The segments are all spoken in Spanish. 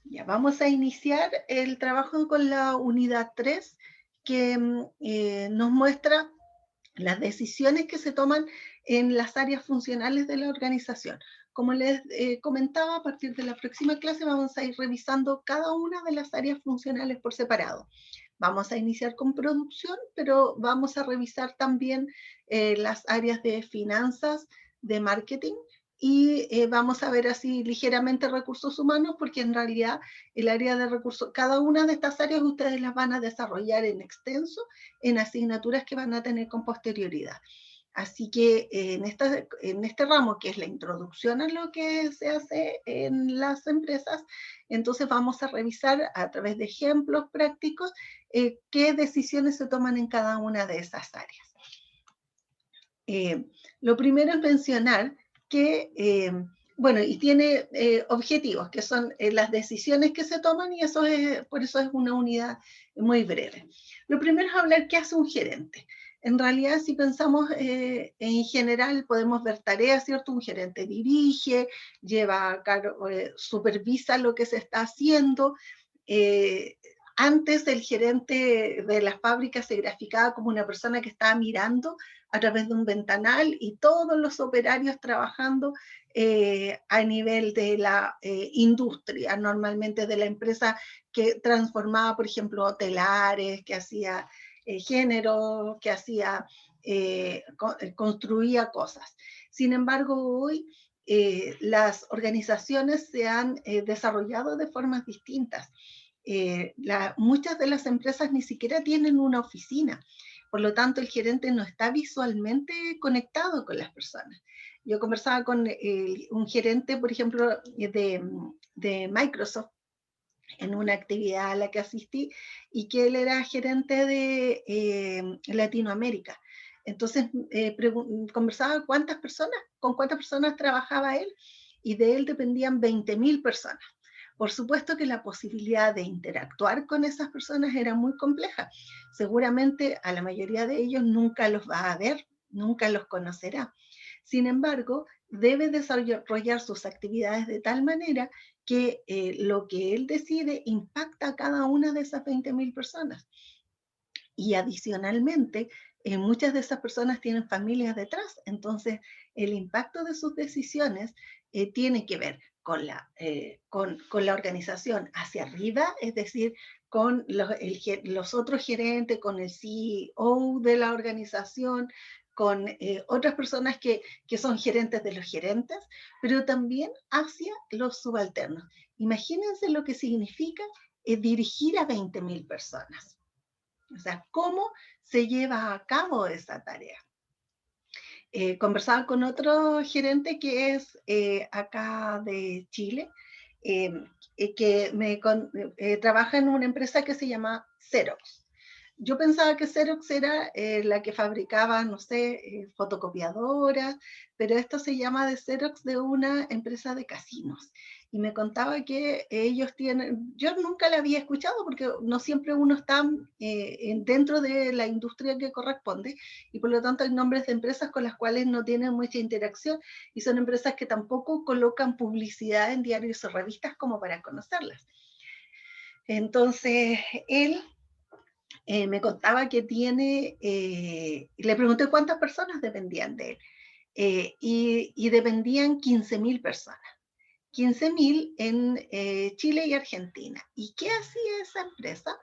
Ya, vamos a iniciar el trabajo con la unidad 3, que nos muestra las decisiones que se toman en las áreas funcionales de la organización. Como les comentaba, a partir de la próxima clase vamos a ir revisando cada una de las áreas funcionales por separado. Vamos a iniciar con producción, pero vamos a revisar también las áreas de finanzas, de marketing, y vamos a ver así ligeramente recursos humanos, porque en realidad el área de recursos, cada una de estas áreas ustedes las van a desarrollar en extenso en asignaturas que van a tener con posterioridad. Así que en este ramo, que es la introducción a lo que se hace en las empresas, entonces vamos a revisar a través de ejemplos prácticos qué decisiones se toman en cada una de esas áreas. Lo primero es mencionar que, bueno, y tiene objetivos, que son las decisiones que se toman, y eso es, por eso es una unidad muy breve. Lo primero es hablar qué hace un gerente. En realidad, si pensamos en general, podemos ver tareas, ¿cierto? Un gerente dirige, lleva a cabo, supervisa lo que se está haciendo. Eh, Antes, el gerente de las fábricas se graficaba como una persona que estaba mirando a través de un ventanal, y todos los operarios trabajando a nivel de la industria, normalmente de la empresa que transformaba, por ejemplo, telares, que hacía género, que hacía, construía cosas. Sin embargo, hoy las organizaciones se han desarrollado de formas distintas. Muchas de las empresas ni siquiera tienen una oficina, por lo tanto el gerente no está visualmente conectado con las personas. Yo conversaba con un gerente, por ejemplo, de Microsoft, en una actividad a la que asistí, y que él era gerente de Latinoamérica. Entonces conversaba con cuántas personas trabajaba él, y de él dependían 20.000 personas. Por supuesto que la posibilidad de interactuar con esas personas era muy compleja. Seguramente a la mayoría de ellos nunca los va a ver, nunca los conocerá. Sin embargo, debe desarrollar sus actividades de tal manera que lo que él decide impacta a cada una de esas 20.000 personas. Y adicionalmente, muchas de esas personas tienen familias detrás, entonces el impacto de sus decisiones tiene que ver con la organización hacia arriba, es decir, con los otros gerentes, con el CEO de la organización, con otras personas que son gerentes de los gerentes, pero también hacia los subalternos. Imagínense lo que significa dirigir a 20.000 personas. O sea, ¿cómo se lleva a cabo esa tarea? Conversaba con otro gerente que es acá de Chile, eh, que trabaja en una empresa que se llama Xerox. Yo pensaba que Xerox era la que fabricaba, no sé, fotocopiadoras, pero esto se llama de Xerox, de una empresa de casinos. Y me contaba que ellos tienen, yo nunca la había escuchado porque no siempre uno está dentro de la industria que corresponde, y por lo tanto hay nombres de empresas con las cuales no tienen mucha interacción, y son empresas que tampoco colocan publicidad en diarios o revistas como para conocerlas. Entonces, él me contaba que le pregunté cuántas personas dependían de él, y dependían 15.000 personas. 15.000 en Chile y Argentina. ¿Y qué hacía esa empresa?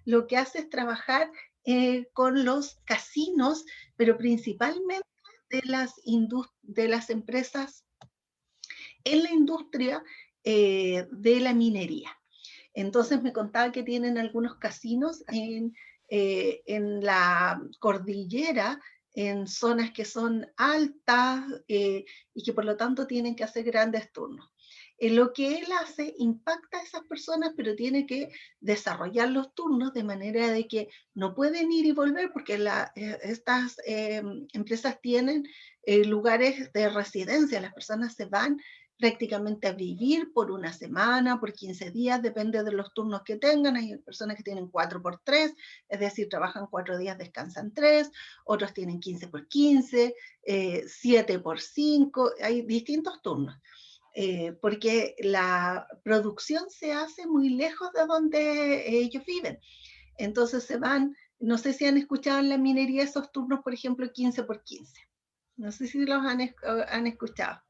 Lo que hace es trabajar con los casinos, pero principalmente de las empresas en la industria de la minería. Entonces me contaba que tienen algunos casinos en la cordillera, en zonas que son altas, y que por lo tanto tienen que hacer grandes turnos. Lo que él hace impacta a esas personas, pero tiene que desarrollar los turnos de manera de que no pueden ir y volver, porque estas empresas tienen lugares de residencia. Las personas se van prácticamente a vivir por una semana, por 15 días, depende de los turnos que tengan. Hay personas que tienen 4x3, es decir, trabajan 4 días, descansan 3, otros tienen 15x15, 7x5, hay distintos turnos. porque la producción se hace muy lejos de donde ellos viven. Entonces se van, no sé si han escuchado en la minería esos turnos, por ejemplo, 15 por 15. No sé si los han escuchado.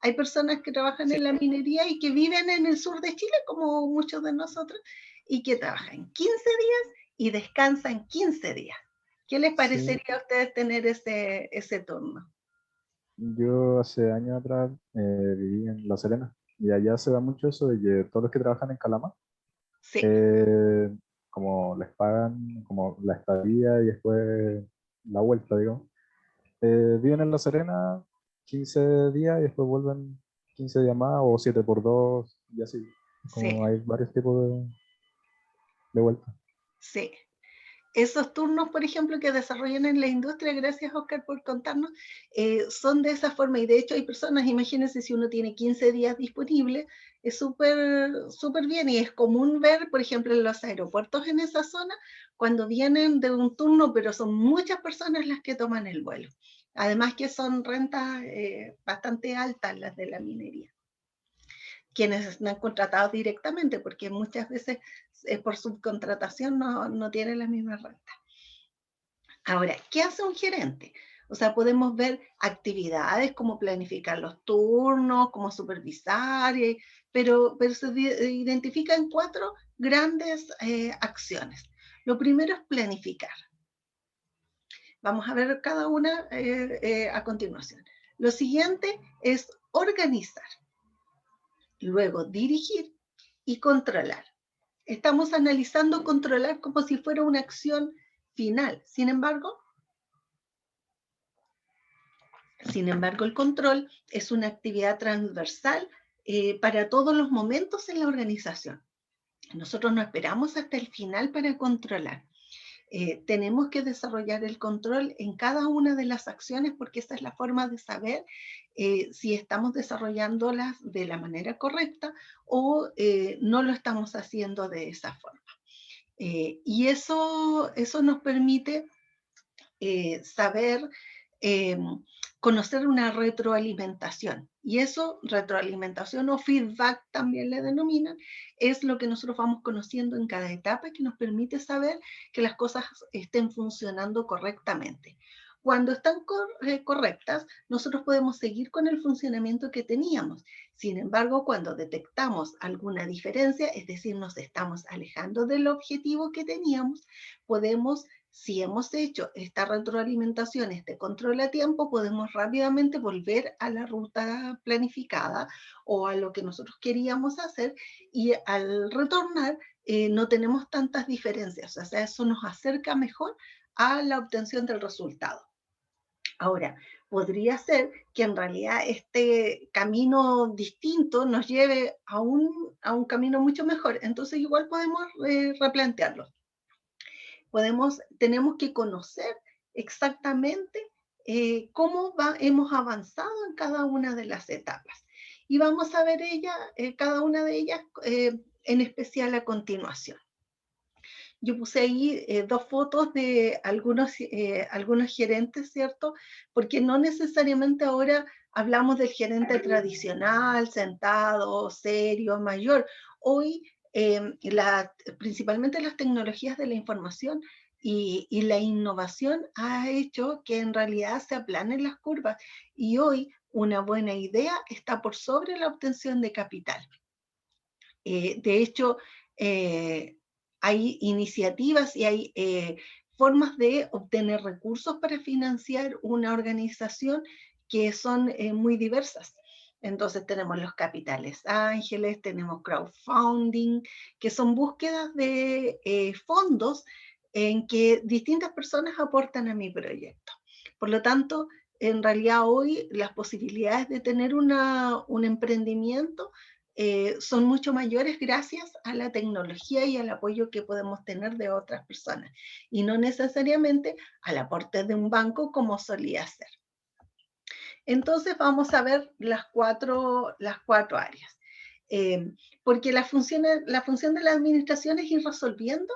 Hay personas que trabajan Sí, en la minería y que viven en el sur de Chile, como muchos de nosotros, y que trabajan 15 días y descansan 15 días. ¿Qué les sí. parecería a ustedes tener ese turno? Yo hace años atrás viví en La Serena y allá se da mucho eso de que todos los que trabajan en Calama, Sí, eh, como les pagan como la estadía y después la vuelta, digamos, viven en La Serena 15 días y después vuelven 15 días más o 7 por 2 y así. sí, Como hay varios tipos de vuelta. sí. Esos turnos, por ejemplo, que desarrollan en la industria, gracias Oscar por contarnos, son de esa forma. Y de hecho hay personas, imagínense si uno tiene 15 días disponibles, es súper bien. Y es común ver, por ejemplo, en los aeropuertos en esa zona, cuando vienen de un turno, pero son muchas personas las que toman el vuelo. Además que son rentas bastante altas las de la minería, quienes están contratados directamente, porque muchas veces por subcontratación no tienen las mismas rentas. Ahora, ¿qué hace un gerente? O sea, podemos ver actividades como planificar los turnos, como supervisar, pero se identifican cuatro grandes acciones. Lo primero es planificar. Vamos a ver cada una a continuación. Lo siguiente es organizar, luego dirigir y controlar. Estamos analizando controlar como si fuera una acción final. Sin embargo, el control es una actividad transversal para todos los momentos en la organización. Nosotros no esperamos hasta el final para controlar. Tenemos que desarrollar el control en cada una de las acciones porque esa es la forma de saber si estamos desarrollándolas de la manera correcta o no lo estamos haciendo de esa forma. Y eso nos permite saber, eh, conocer una retroalimentación. Y eso, retroalimentación o feedback también le denominan, es lo que nosotros vamos conociendo en cada etapa que nos permite saber que las cosas estén funcionando correctamente. Cuando están correctas, nosotros podemos seguir con el funcionamiento que teníamos. Sin embargo, cuando detectamos alguna diferencia, es decir, nos estamos alejando del objetivo que teníamos, podemos, si hemos hecho esta retroalimentación, este control a tiempo, podemos rápidamente volver a la ruta planificada o a lo que nosotros queríamos hacer y al retornar no tenemos tantas diferencias, o sea, eso nos acerca mejor a la obtención del resultado. Ahora, podría ser que en realidad este camino distinto nos lleve a un camino mucho mejor, entonces igual podemos replantearlo. Tenemos que conocer exactamente hemos avanzado en cada una de las etapas. Y vamos a ver cada una de ellas en especial a continuación. Yo puse ahí dos fotos de algunos gerentes, ¿cierto? Porque no necesariamente ahora hablamos del gerente tradicional, sentado, serio, mayor. Hoy, principalmente las tecnologías de la información y la innovación ha hecho que en realidad se aplanen las curvas. Y hoy una buena idea está por sobre la obtención de capital. De hecho, eh, hay iniciativas y hay formas de obtener recursos para financiar una organización que son muy diversas. Entonces tenemos los capitales ángeles, tenemos crowdfunding, que son búsquedas de fondos en que distintas personas aportan a mi proyecto. Por lo tanto, en realidad hoy las posibilidades de tener un emprendimiento son mucho mayores gracias a la tecnología y al apoyo que podemos tener de otras personas y no necesariamente al aporte de un banco como solía ser. Entonces vamos a ver las cuatro áreas. Eh, Porque la función de la administración es ir resolviendo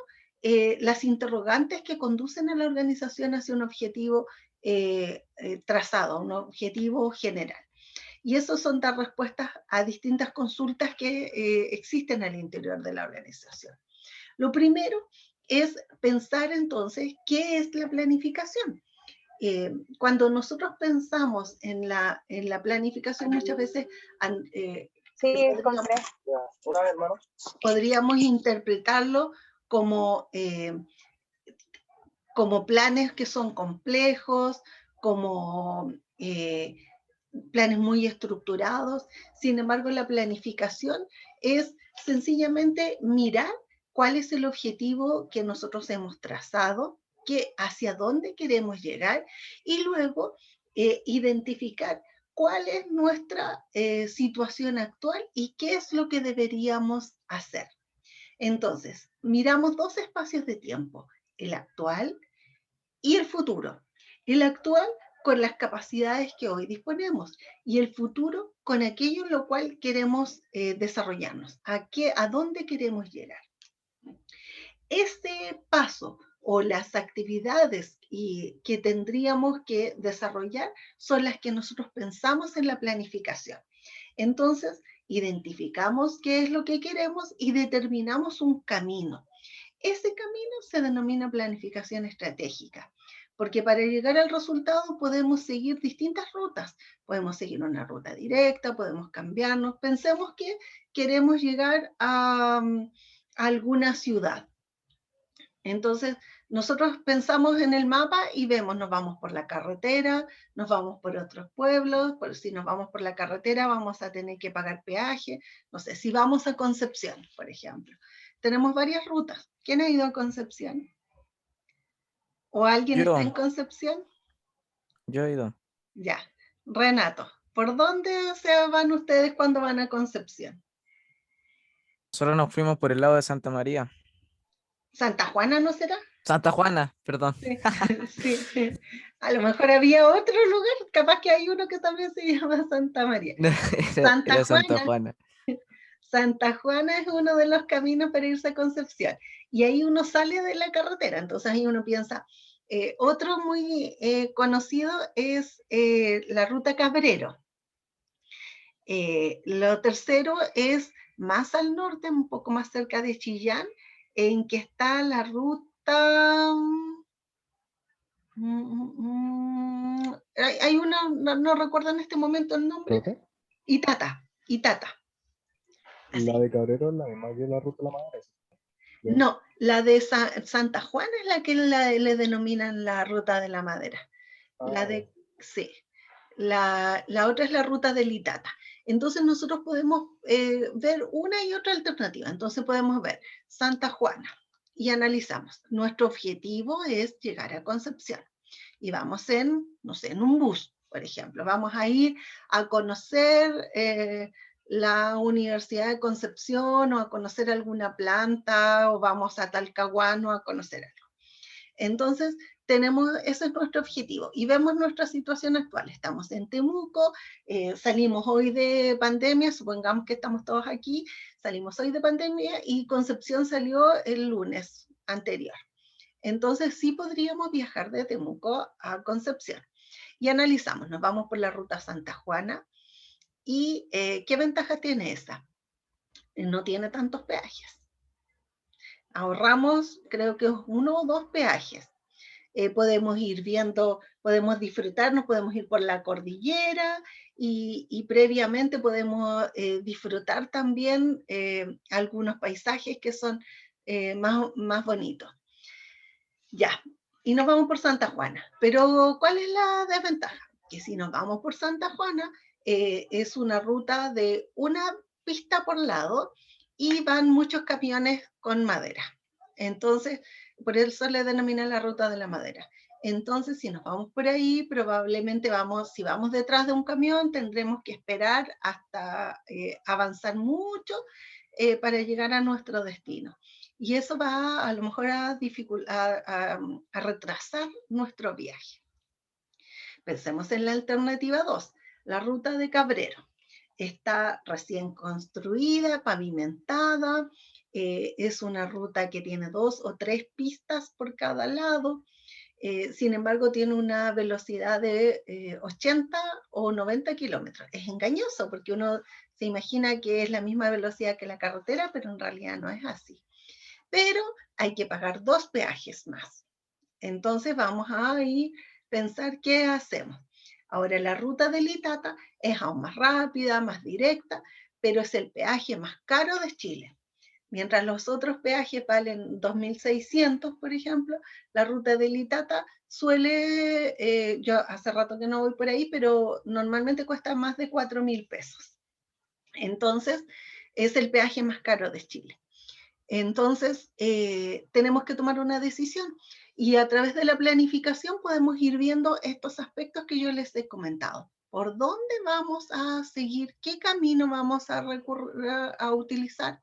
las interrogantes que conducen a la organización hacia un objetivo trazado, un objetivo general. Y eso son dar respuestas a distintas consultas que existen al interior de la organización. Lo primero es pensar entonces qué es la planificación. Cuando nosotros pensamos en la planificación, muchas veces Sí, podríamos, compré. Una vez, hermano. podríamos interpretarlo como, como planes que son complejos, como planes muy estructurados. Sin embargo, la planificación es sencillamente mirar cuál es el objetivo que nosotros hemos trazado, hacia dónde queremos llegar, y luego identificar cuál es nuestra situación actual y qué es lo que deberíamos hacer. Entonces, miramos dos espacios de tiempo, el actual y el futuro. El actual con las capacidades que hoy disponemos y el futuro con aquello en lo cual queremos desarrollarnos, a dónde queremos llegar. Este paso o las actividades que tendríamos que desarrollar son las que nosotros pensamos en la planificación. Entonces, identificamos qué es lo que queremos y determinamos un camino. Ese camino se denomina planificación estratégica, porque para llegar al resultado podemos seguir distintas rutas. Podemos seguir una ruta directa, podemos cambiarnos. Pensemos que queremos llegar a alguna ciudad. Entonces, nosotros pensamos en el mapa y vemos, nos vamos por la carretera, nos vamos por otros pueblos, si nos vamos por la carretera vamos a tener que pagar peaje, no sé, si vamos a Concepción, por ejemplo. Tenemos varias rutas. ¿Quién ha ido a Concepción? ¿O alguien está en Yo Concepción? he ido. Ya. Renato, ¿por dónde se van ustedes cuando van a Concepción? Solo nos fuimos por el lado de Santa María. ¿Santa Juana no será? Santa Juana, perdón. Sí, sí. A lo mejor había otro lugar, capaz que hay uno que también se llama Santa María. Santa Era Santa Juana, Juana. Santa Juana es uno de los caminos para irse a Concepción. Y ahí uno sale de la carretera, entonces ahí uno piensa, otro muy conocido es la ruta Cabrero. Lo tercero es más al norte, un poco más cerca de Chillán, en que está la ruta... hay una, no recuerdo en este momento el nombre, ¿Rote? Itata. La Así. de Cabrero es la misma que la ruta de la madre. ¿Sí? No, la de Santa Juana es la que le denominan la ruta de la madera. La de, sí, la otra es la ruta del Itata. Entonces nosotros podemos ver una y otra alternativa. Entonces podemos ver Santa Juana y analizamos. Nuestro objetivo es llegar a Concepción. Y vamos no sé, en un bus, por ejemplo. Vamos a ir a conocer la Universidad de Concepción o a conocer alguna planta o vamos a Talcahuano a conocer algo. Entonces, ese es nuestro objetivo y vemos nuestra situación actual. Estamos en Temuco, salimos hoy de pandemia, supongamos que estamos todos aquí, salimos hoy de pandemia y Concepción salió el lunes anterior. Entonces sí podríamos viajar de Temuco a Concepción. Y analizamos, nos vamos por la ruta Santa Juana y ¿qué ventaja tiene esa? No tiene tantos peajes. Ahorramos, creo que uno o dos peajes. Podemos ir viendo, podemos disfrutarnos, podemos ir por la cordillera y previamente podemos disfrutar también algunos paisajes que son más bonitos. Ya, y nos vamos por Santa Juana. Pero, ¿cuál es la desventaja? Que si nos vamos por Santa Juana, es una ruta de una pista por lado y van muchos camiones con madera. Entonces, por eso le denominan la ruta de la madera. Entonces, si nos vamos por ahí, probablemente si vamos detrás de un camión, tendremos que esperar hasta avanzar mucho para llegar a nuestro destino. Y eso va a lo mejor a retrasar nuestro viaje. Pensemos en la alternativa 2, la ruta de Cabrero. Está recién construida, pavimentada, es una ruta que tiene 2 o 3 pistas por cada lado. Sin embargo, tiene una velocidad de 80 o 90 kilómetros. Es engañoso porque uno se imagina que es la misma velocidad que la carretera, pero en realidad no es así. Pero hay que pagar 2 peajes más. Entonces vamos a ir pensar qué hacemos. Ahora, la ruta del Itata es aún más rápida, más directa, pero es el peaje más caro de Chile. Mientras los otros peajes valen 2.600, por ejemplo, la ruta del Itata suele, yo hace rato que no voy por ahí, pero normalmente cuesta más de 4.000 pesos. Entonces, es el peaje más caro de Chile. Entonces, tenemos que tomar una decisión y a través de la planificación podemos ir viendo estos aspectos que yo les he comentado. ¿Por dónde vamos a seguir? ¿Qué camino vamos a recurrir a utilizar?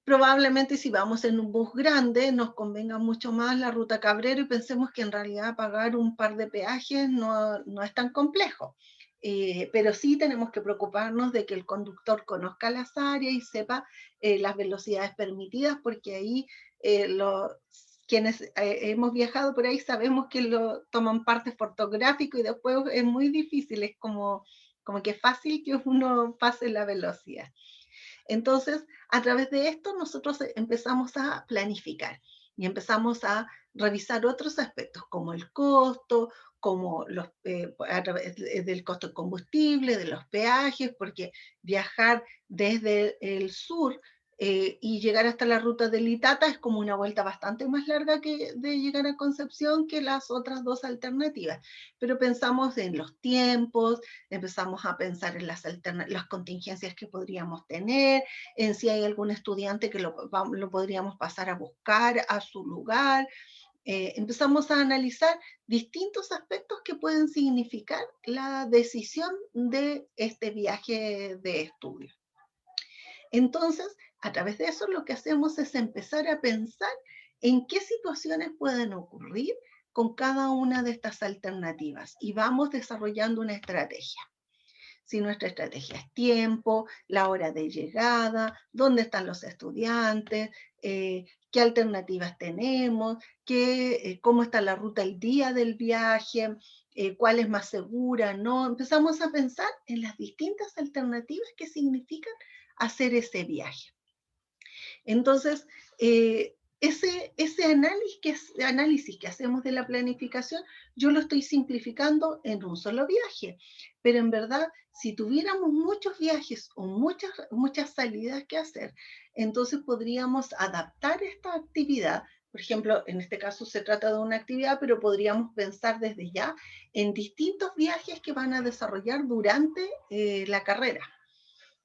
Probablemente si vamos en un bus grande nos convenga mucho más la ruta Cabrero y pensemos que en realidad pagar un par de peajes no es tan complejo. Pero sí tenemos que preocuparnos de que el conductor conozca las áreas y sepa las velocidades permitidas, porque ahí quienes hemos viajado por ahí sabemos que lo toman parte fotográfico y después es muy difícil, es como que es fácil que uno pase la velocidad. Entonces, a través de esto nosotros empezamos a planificar y empezamos a revisar otros aspectos como el costo, como a través del costo del combustible, de los peajes, porque viajar desde el sur y llegar hasta la ruta del Itata es como una vuelta bastante más larga que de llegar a Concepción que las otras 2 alternativas. Pero pensamos en los tiempos, empezamos a pensar en las contingencias que podríamos tener, en si hay algún estudiante que lo podríamos pasar a buscar a su lugar. Empezamos a analizar distintos aspectos que pueden significar la decisión de este viaje de estudio. Entonces, a través de eso lo que hacemos es empezar a pensar en qué situaciones pueden ocurrir con cada una de estas alternativas y vamos desarrollando una estrategia. Si nuestra estrategia es tiempo, la hora de llegada, dónde están los estudiantes, qué alternativas tenemos, cómo está la ruta el día del viaje, cuál es más segura, ¿no? Empezamos a pensar en las distintas alternativas que significan hacer ese viaje. Entonces, ese análisis que hacemos de la planificación, yo lo estoy simplificando en un solo viaje, pero en verdad, si tuviéramos muchos viajes o muchas salidas que hacer, entonces podríamos adaptar esta actividad. Por ejemplo, en este caso se trata de una actividad, pero podríamos pensar desde ya en distintos viajes que van a desarrollar durante la carrera.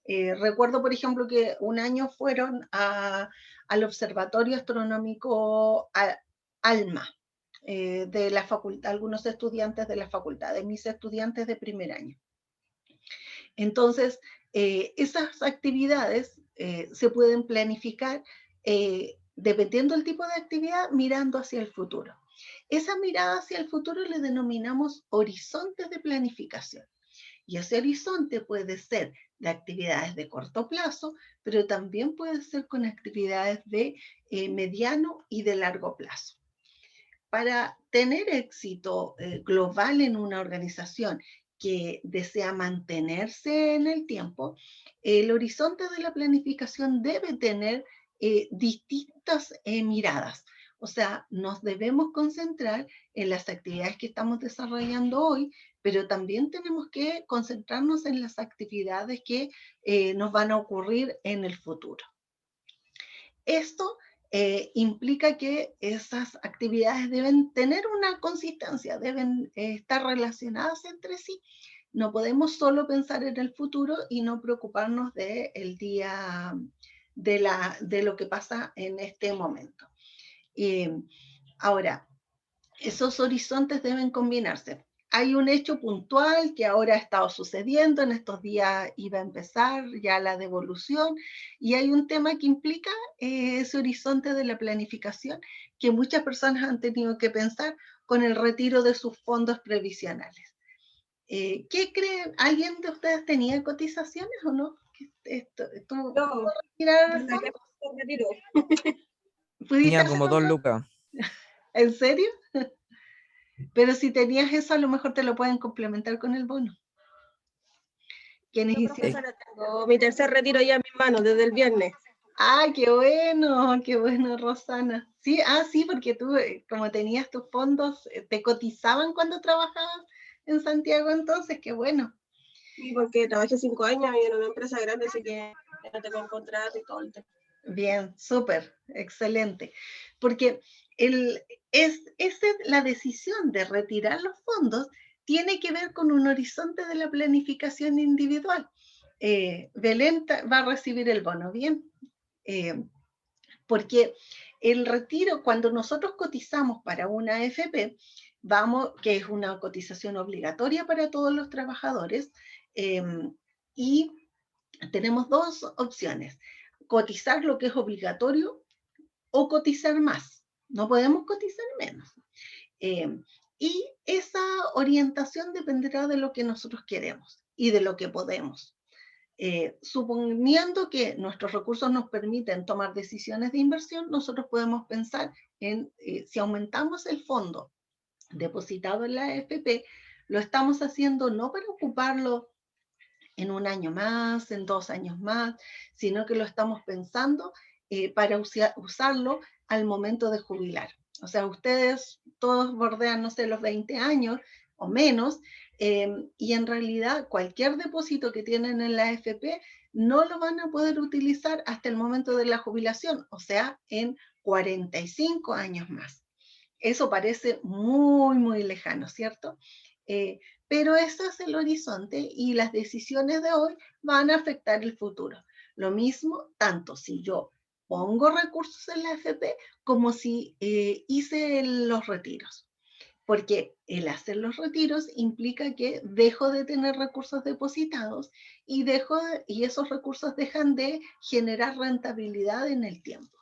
Recuerdo, por ejemplo, que un año fueron al Observatorio Astronómico ALMA de la facultad, algunos estudiantes de la facultad, de mis estudiantes de primer año. Entonces, esas actividades se pueden planificar dependiendo del tipo de actividad, mirando hacia el futuro. Esa mirada hacia el futuro le denominamos horizontes de planificación. Y ese horizonte puede ser de actividades de corto plazo, pero también puede ser con actividades de mediano y de largo plazo. Para tener éxito global en una organización que desea mantenerse en el tiempo, el horizonte de la planificación debe tener distintas miradas. O sea, nos debemos concentrar en las actividades que estamos desarrollando hoy, pero también tenemos que concentrarnos en las actividades que nos van a ocurrir en el futuro. Esto implica que esas actividades deben tener una consistencia, deben estar relacionadas entre sí. No podemos solo pensar en el futuro y no preocuparnos del día, de lo que pasa en este momento. Ahora, esos horizontes deben combinarse. Hay un hecho puntual que ahora ha estado sucediendo, en estos días iba a empezar ya la devolución, y hay un tema que implica ese horizonte de la planificación que muchas personas han tenido que pensar con el retiro de sus fondos previsionales. ¿Qué creen? ¿Alguien de ustedes tenía cotizaciones o no? ¿Tú No, retirar yo fondos? retiro. ¿Pudiste Tenía como hacerlo? 2 lucas. ¿En serio? Pero si tenías eso, a lo mejor te lo pueden complementar con el bono. ¿Quiénes Yo, hicieron? profesora, tengo mi tercer retiro ya en mis manos desde el viernes. ¡Ay, qué bueno, Rosana! Sí, sí, porque tú, como tenías tus fondos, te cotizaban cuando trabajabas en Santiago, entonces, qué bueno. Sí, porque trabajé 5 años en una empresa grande, así que ya tengo un contrato y todo el tema. Bien, súper, excelente. Porque la decisión de retirar los fondos tiene que ver con un horizonte de la planificación individual. Belén va a recibir el bono, bien. Porque el retiro, cuando nosotros cotizamos para una AFP, que es una cotización obligatoria para todos los trabajadores, y tenemos dos opciones: cotizar lo que es obligatorio o cotizar más. No podemos cotizar menos. Y esa orientación dependerá de lo que nosotros queremos y de lo que podemos. Suponiendo que nuestros recursos nos permiten tomar decisiones de inversión, nosotros podemos pensar en si aumentamos el fondo depositado en la AFP, lo estamos haciendo no para ocuparlo en un año más, en 2 años más, sino que lo estamos pensando para usarlo al momento de jubilar. O sea, ustedes todos bordean, no sé, los 20 años o menos, y en realidad cualquier depósito que tienen en la AFP no lo van a poder utilizar hasta el momento de la jubilación, o sea, en 45 años más. Eso parece muy, muy lejano, ¿cierto? Pero ese es el horizonte y las decisiones de hoy van a afectar el futuro. Lo mismo, tanto si yo pongo recursos en la AFP como si hice los retiros. Porque el hacer los retiros implica que dejo de tener recursos depositados y esos recursos dejan de generar rentabilidad en el tiempo.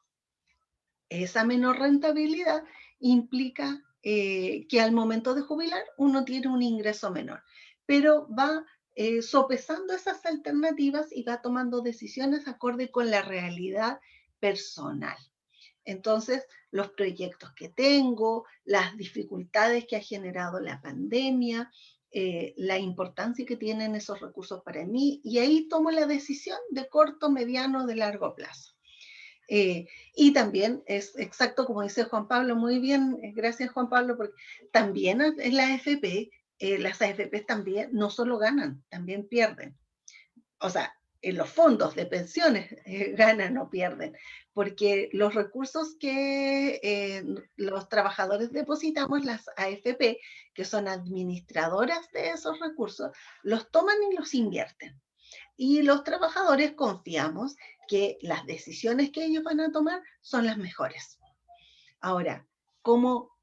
Esa menor rentabilidad implica que al momento de jubilar uno tiene un ingreso menor, pero va sopesando esas alternativas y va tomando decisiones acorde con la realidad personal. Entonces, los proyectos que tengo, las dificultades que ha generado la pandemia, la importancia que tienen esos recursos para mí, y ahí tomo la decisión de corto, mediano, de largo plazo. Y también es exacto como dice Juan Pablo, muy bien, gracias Juan Pablo, porque también en la AFP, las AFP también no solo ganan, también pierden. O sea, en los fondos de pensiones ganan o pierden, porque los recursos que los trabajadores depositamos, las AFP, que son administradoras de esos recursos, los toman y los invierten. Y los trabajadores confiamos que las decisiones que ellos van a tomar son las mejores. Ahora, como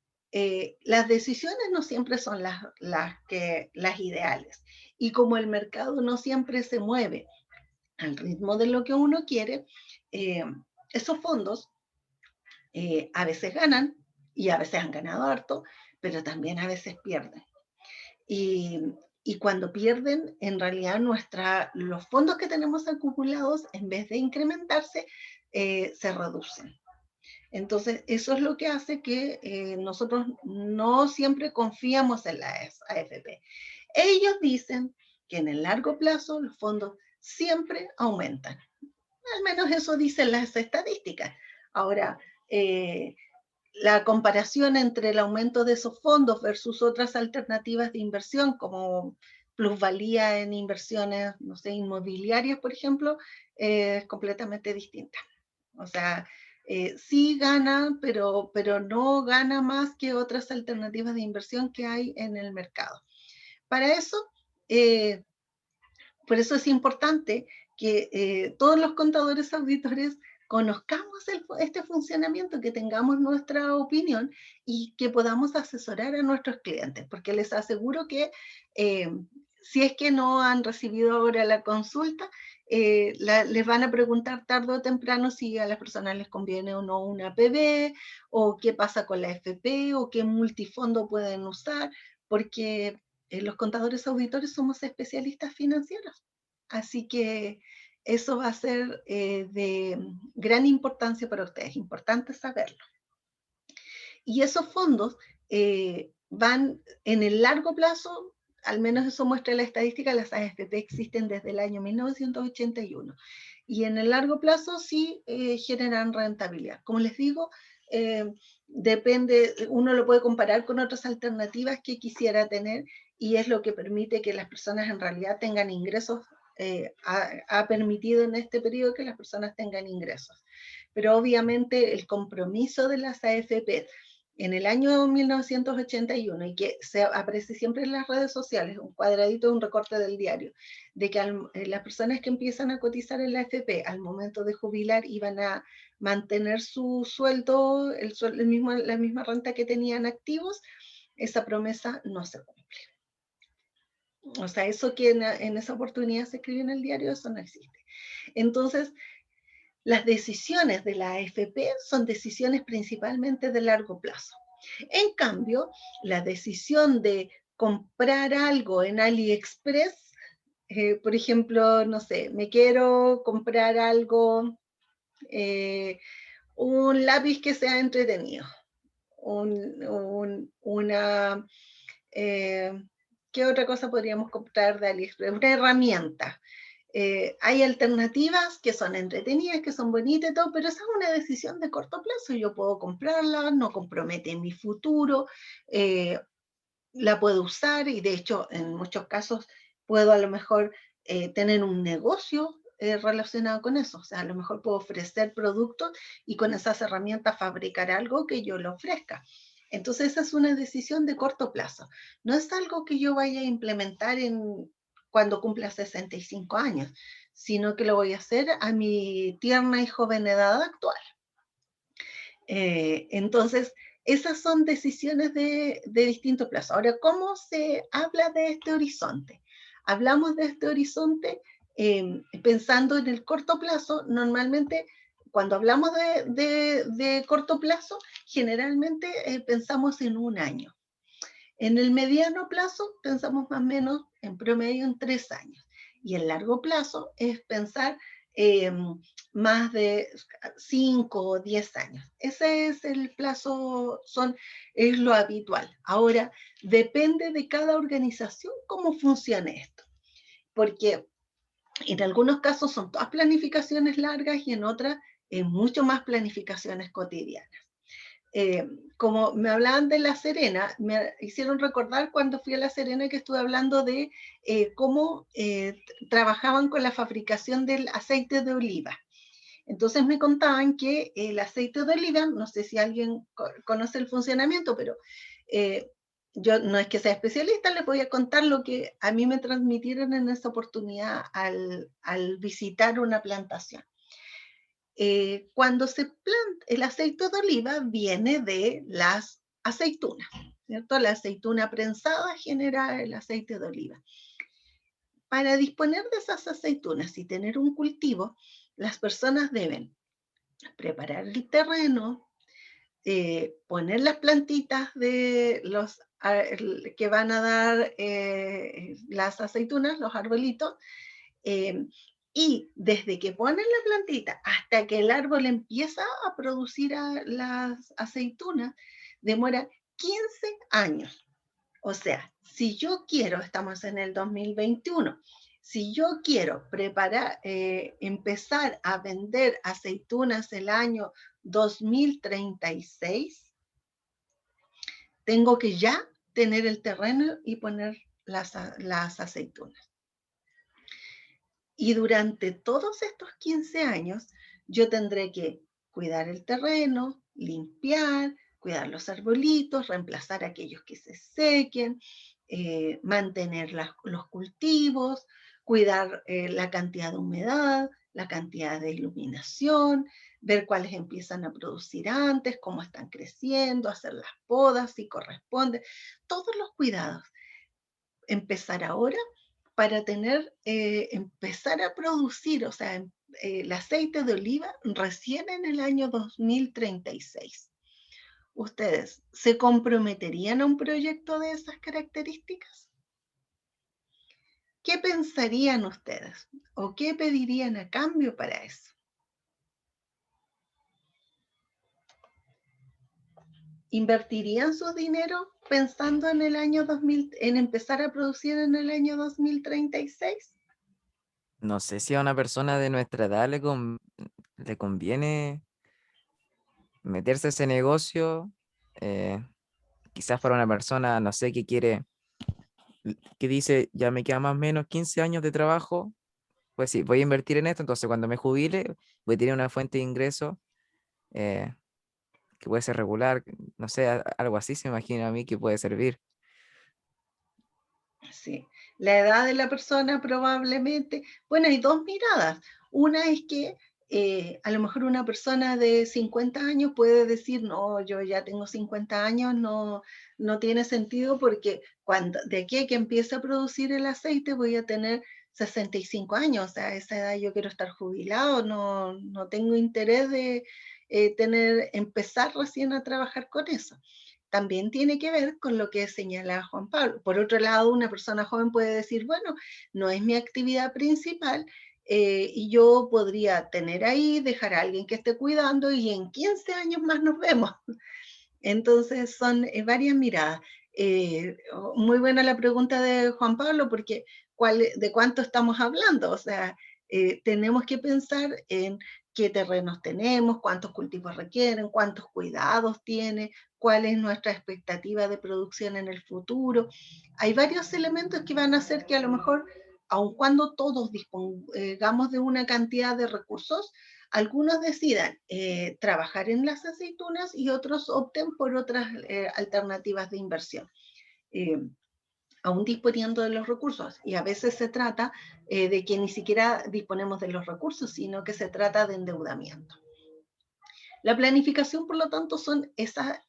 las decisiones no siempre son las ideales, y como el mercado no siempre se mueve al ritmo de lo que uno quiere, esos fondos a veces ganan, y a veces han ganado harto, pero también a veces pierden. Y cuando pierden, en realidad los fondos que tenemos acumulados, en vez de incrementarse, se reducen. Entonces, eso es lo que hace que nosotros no siempre confiamos en la AFP. Ellos dicen que en el largo plazo los fondos siempre aumentan. Al menos eso dicen las estadísticas. Ahora, la comparación entre el aumento de esos fondos versus otras alternativas de inversión, como plusvalía en inversiones, no sé, inmobiliarias, por ejemplo, es completamente distinta. O sea, sí gana, pero no gana más que otras alternativas de inversión que hay en el mercado. Para eso, por eso es importante que todos los contadores auditores conozcamos este funcionamiento, que tengamos nuestra opinión y que podamos asesorar a nuestros clientes, porque les aseguro que si es que no han recibido ahora la consulta, les van a preguntar tarde o temprano si a las personas les conviene o no una PB, o qué pasa con la FP, o qué multifondo pueden usar, porque los contadores auditores somos especialistas financieros. Así que eso va a ser de gran importancia para ustedes, importante saberlo. Y esos fondos van en el largo plazo, al menos eso muestra la estadística, las AFP existen desde el año 1981. Y en el largo plazo sí generan rentabilidad. Como les digo, depende, uno lo puede comparar con otras alternativas que quisiera tener y es lo que permite que las personas en realidad tengan ingresos, ha permitido en este periodo que las personas tengan ingresos. Pero obviamente el compromiso de las AFP en el año 1981, y que se aparece siempre en las redes sociales, un cuadradito, un recorte del diario, de que las personas que empiezan a cotizar en la AFP al momento de jubilar iban a mantener su sueldo, la misma renta que tenían activos, esa promesa no se cumple. O sea, eso que en esa oportunidad se escribió en el diario, eso no existe. Entonces, las decisiones de la AFP son decisiones principalmente de largo plazo. En cambio, la decisión de comprar algo en AliExpress, por ejemplo, no sé, me quiero comprar algo, un lápiz que sea entretenido, ¿qué otra cosa podríamos comprar de AliExpress? Una herramienta. Hay alternativas que son entretenidas, que son bonitas y todo, pero esa es una decisión de corto plazo. Yo puedo comprarla, no compromete mi futuro, la puedo usar y de hecho en muchos casos puedo a lo mejor tener un negocio relacionado con eso. O sea, a lo mejor puedo ofrecer productos y con esas herramientas fabricar algo que yo le ofrezca. Entonces esa es una decisión de corto plazo. No es algo que yo vaya a implementar cuando cumpla 65 años, sino que lo voy a hacer a mi tierna y joven edad actual. Entonces, esas son decisiones de distinto plazo. Ahora, ¿cómo se habla de este horizonte? Hablamos de este horizonte pensando en el corto plazo. Normalmente, cuando hablamos de corto plazo, generalmente pensamos en un año. En el mediano plazo, pensamos más o menos en promedio en 3 años. Y el largo plazo es pensar más de 5 o 10 años. Ese es el plazo, es lo habitual. Ahora, depende de cada organización cómo funcione esto. Porque en algunos casos son todas planificaciones largas y en otras mucho más planificaciones cotidianas. Como me hablaban de La Serena, me hicieron recordar cuando fui a La Serena que estuve hablando de cómo trabajaban con la fabricación del aceite de oliva. Entonces me contaban que el aceite de oliva, no sé si alguien conoce el funcionamiento, pero yo no es que sea especialista, les voy a contar lo que a mí me transmitieron en esa oportunidad al visitar una plantación. Cuando se planta el aceite de oliva viene de las aceitunas, ¿cierto? La aceituna prensada genera el aceite de oliva. Para disponer de esas aceitunas y tener un cultivo, las personas deben preparar el terreno, poner las plantitas de que van a dar las aceitunas, los arbolitos, y desde que ponen la plantita hasta que el árbol empieza a producir las aceitunas, demora 15 años. O sea, si yo quiero, estamos en el 2021, si yo quiero empezar a vender aceitunas el año 2036, tengo que ya tener el terreno y poner las aceitunas. Y durante todos estos 15 años, yo tendré que cuidar el terreno, limpiar, cuidar los arbolitos, reemplazar aquellos que se sequen, mantener los cultivos, cuidar la cantidad de humedad, la cantidad de iluminación, ver cuáles empiezan a producir antes, cómo están creciendo, hacer las podas si corresponde, todos los cuidados. Empezar ahora para empezar a producir, o sea, el aceite de oliva recién en el año 2036. ¿Ustedes se comprometerían a un proyecto de esas características? ¿Qué pensarían ustedes? ¿O qué pedirían a cambio para eso? ¿Invertirían su dinero pensando en el año 2000, en empezar a producir en el año 2036? No sé si a una persona de nuestra edad le conviene meterse a ese negocio. eh, Quizás para una persona, no sé, que dice, ya me queda más o menos 15 años de trabajo, pues sí, voy a invertir en esto, entonces cuando me jubile voy a tener una fuente de ingreso eh, que puede ser regular, no sé, algo así se imagina a mí que puede servir. Sí, la edad de la persona probablemente, bueno, hay dos miradas. Una es que a lo mejor una persona de 50 años puede decir, no, yo ya tengo 50 años, no, no tiene sentido porque de aquí a que empiece a producir el aceite voy a tener 65 años, o sea, a esa edad yo quiero estar jubilado, no, no tengo interés de empezar recién a trabajar con eso. También tiene que ver con lo que señala Juan Pablo. Por otro lado, una persona joven puede decir, bueno, no es mi actividad principal y yo podría tener ahí, dejar a alguien que esté cuidando y en 15 años más nos vemos. Entonces son varias miradas. Muy buena la pregunta de Juan Pablo porque ¿de cuánto estamos hablando? O sea, tenemos que pensar en qué terrenos tenemos, cuántos cultivos requieren, cuántos cuidados tiene, cuál es nuestra expectativa de producción en el futuro. Hay varios elementos que van a hacer que a lo mejor, aun cuando todos dispongamos de una cantidad de recursos, algunos decidan trabajar en las aceitunas y otros opten por otras alternativas de inversión, aún disponiendo de los recursos. Y a veces se trata de que ni siquiera disponemos de los recursos, sino que se trata de endeudamiento. La planificación, por lo tanto, son esa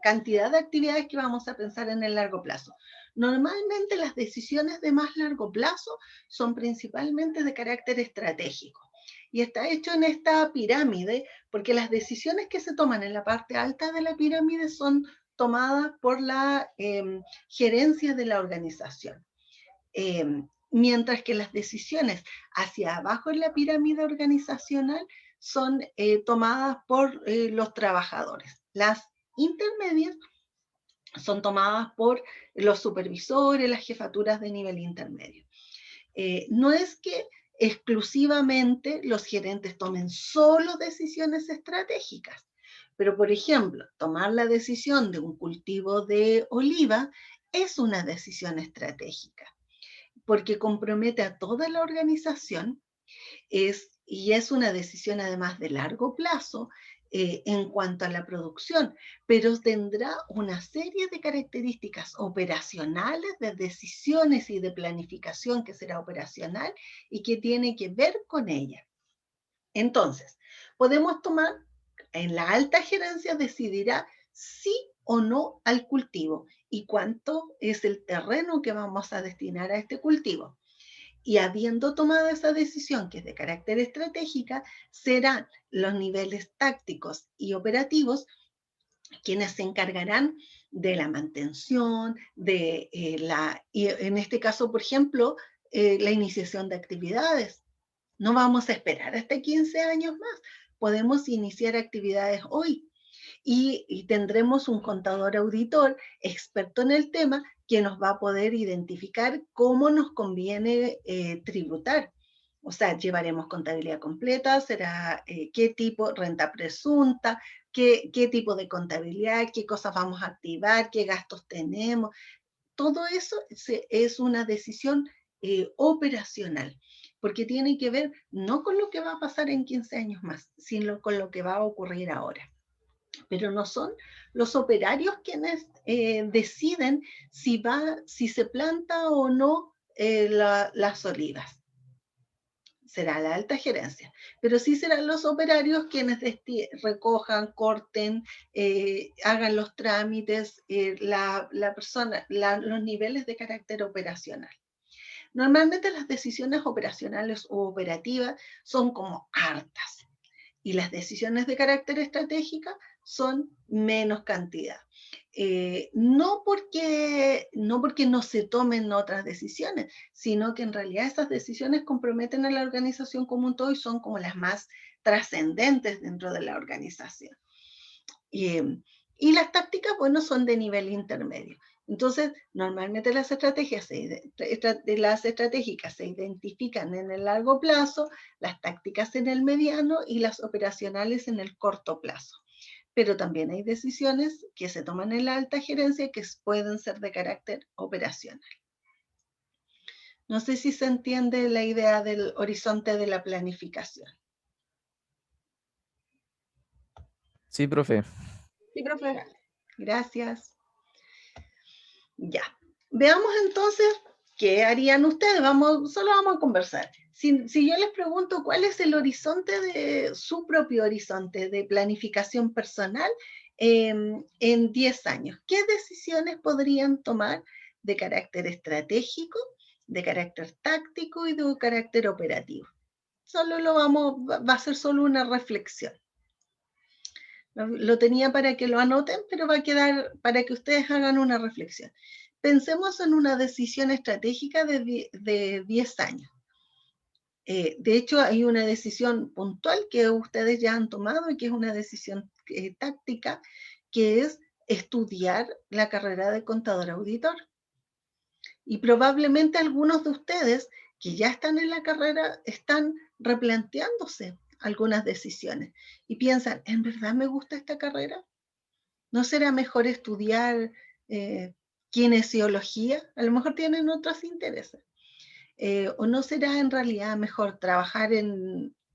cantidad de actividades que vamos a pensar en el largo plazo. Normalmente las decisiones de más largo plazo son principalmente de carácter estratégico. Y está hecho en esta pirámide porque las decisiones que se toman en la parte alta de la pirámide son tomadas por la gerencia de la organización. Mientras que las decisiones hacia abajo en la pirámide organizacional son tomadas por los trabajadores. Las intermedias son tomadas por los supervisores, las jefaturas de nivel intermedio. No es que exclusivamente los gerentes tomen solo decisiones estratégicas, pero por ejemplo, tomar la decisión de un cultivo de oliva es una decisión estratégica porque compromete a toda la organización y es una decisión además de largo plazo en cuanto a la producción, pero tendrá una serie de características operacionales, de decisiones y de planificación que será operacional y que tiene que ver con ella. Entonces, podemos tomar, en la alta gerencia decidirá sí o no al cultivo y cuánto es el terreno que vamos a destinar a este cultivo. Y habiendo tomado esa decisión, que es de carácter estratégica, serán los niveles tácticos y operativos quienes se encargarán de la mantención, y en este caso, por ejemplo, la iniciación de actividades. No vamos a esperar hasta 15 años más. Podemos iniciar actividades hoy y tendremos un contador auditor experto en el tema que nos va a poder identificar cómo nos conviene tributar. O sea, llevaremos contabilidad completa, será qué tipo, renta presunta, qué tipo de contabilidad, qué cosas vamos a activar, qué gastos tenemos. Todo eso es una decisión operacional, porque tiene que ver no con lo que va a pasar en 15 años más, sino con lo que va a ocurrir ahora. Pero no son los operarios quienes deciden si se planta o no las olivas. Será la alta gerencia, pero sí serán los operarios quienes recojan, corten, hagan los trámites, los niveles de carácter operacional. Normalmente las decisiones operacionales o operativas son como hartas y las decisiones de carácter estratégica son menos cantidad. No porque no se tomen otras decisiones, sino que en realidad esas decisiones comprometen a la organización como un todo y son como las más trascendentes dentro de la organización. Y las tácticas, bueno, son de nivel intermedio. Entonces, normalmente las estrategias estratégicas se identifican en el largo plazo, las tácticas en el mediano y las operacionales en el corto plazo. Pero también hay decisiones que se toman en la alta gerencia que pueden ser de carácter operacional. No sé si se entiende la idea del horizonte de la planificación. Sí, profe. Sí, profe. Gracias. Ya. Veamos entonces qué harían ustedes. Solo vamos a conversar. Si yo les pregunto cuál es el horizonte de su propio horizonte de planificación personal en 10 años, ¿qué decisiones podrían tomar de carácter estratégico, de carácter táctico y de carácter operativo? Va a ser solo una reflexión. Lo tenía para que lo anoten, pero va a quedar para que ustedes hagan una reflexión. Pensemos en una decisión estratégica de 10 años. De hecho, hay una decisión puntual que ustedes ya han tomado y que es una decisión táctica, que es estudiar la carrera de contador auditor. Y probablemente algunos de ustedes que ya están en la carrera están replanteándose algunas decisiones y piensan, ¿en verdad me gusta esta carrera? ¿No será mejor estudiar kinesiología? A lo mejor tienen otros intereses. ¿O no será en realidad mejor trabajar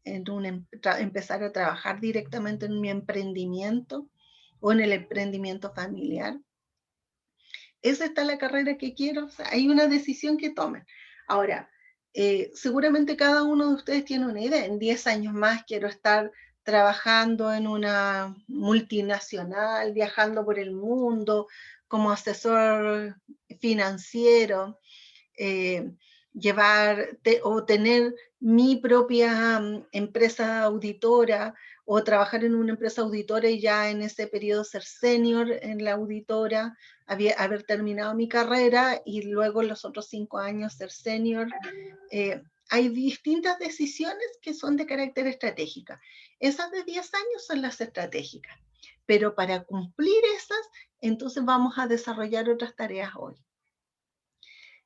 empezar a trabajar directamente en mi emprendimiento o en el emprendimiento familiar? ¿Esa está la carrera que quiero? O sea, hay una decisión que tomen. Ahora, seguramente cada uno de ustedes tiene una idea. En 10 años más quiero estar trabajando en una multinacional, viajando por el mundo como asesor financiero, o tener mi propia empresa auditora o trabajar en una empresa auditora y ya en ese periodo ser senior en la auditora, haber terminado mi carrera y luego en los otros 5 años ser senior. Hay distintas decisiones que son de carácter estratégico. Esas de 10 años son las estratégicas, pero para cumplir esas, entonces vamos a desarrollar otras tareas hoy.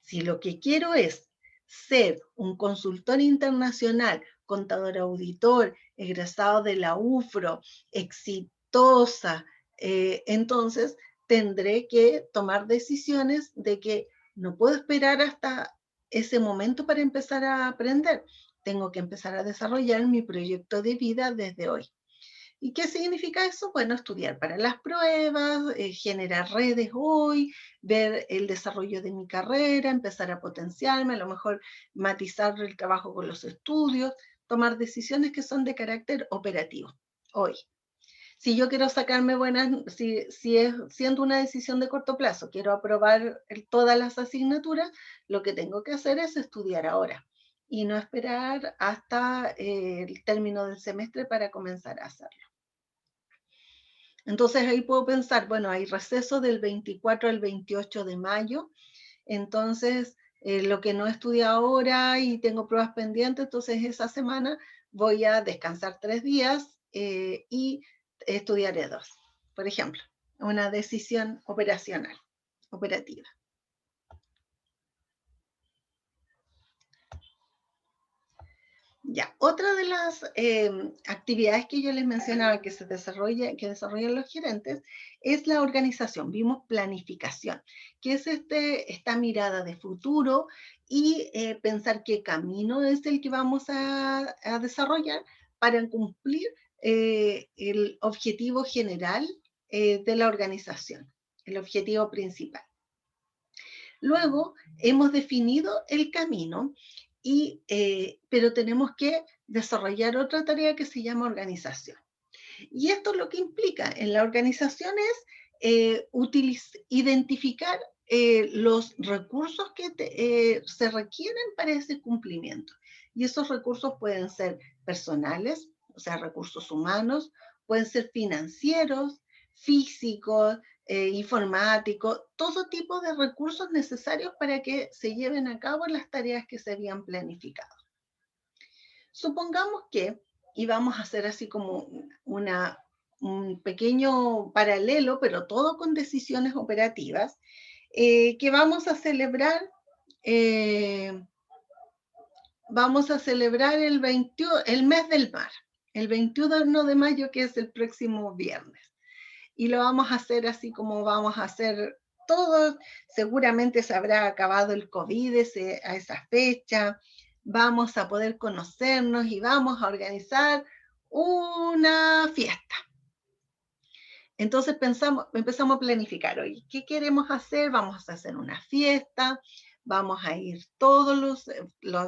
Si lo que quiero es ser un consultor internacional, contador auditor, egresado de la UFRO, exitosa, entonces tendré que tomar decisiones de que no puedo esperar hasta ese momento para empezar a aprender. Tengo que empezar a desarrollar mi proyecto de vida desde hoy. ¿Y qué significa eso? Bueno, estudiar para las pruebas, generar redes hoy, ver el desarrollo de mi carrera, empezar a potenciarme, a lo mejor matizar el trabajo con los estudios, tomar decisiones que son de carácter operativo hoy. Si yo quiero sacarme si es siendo una decisión de corto plazo, quiero aprobar todas las asignaturas, lo que tengo que hacer es estudiar ahora y no esperar hasta el término del semestre para comenzar a hacerlo. Entonces ahí puedo pensar, bueno, hay receso del 24 al 28 de mayo, entonces lo que no estudié ahora y tengo pruebas pendientes, entonces esa semana voy a descansar 3 días y estudiaré 2, por ejemplo, una decisión operativa. Ya, otra de las actividades que yo les mencionaba que desarrollan los gerentes es la organización. Vimos planificación, que es esta mirada de futuro y pensar qué camino es el que vamos a desarrollar para cumplir el objetivo general de la organización, el objetivo principal. Luego hemos definido el camino, pero tenemos que desarrollar otra tarea que se llama organización. Y esto lo que implica en la organización es identificar los recursos que se requieren para ese cumplimiento. Y esos recursos pueden ser personales, o sea, recursos humanos, pueden ser financieros, físicos, informáticos, todo tipo de recursos necesarios para que se lleven a cabo las tareas que se habían planificado. Supongamos que, y vamos a hacer así como un pequeño paralelo, pero todo con decisiones operativas, que vamos a celebrar el mes del mar, el 21 de mayo, que es el próximo viernes. Y lo vamos a hacer así como vamos a hacer todos. Seguramente se habrá acabado el COVID a esa fecha. Vamos a poder conocernos y vamos a organizar una fiesta. Entonces empezamos a planificar, oye, ¿qué queremos hacer? Vamos a hacer una fiesta, vamos a ir todos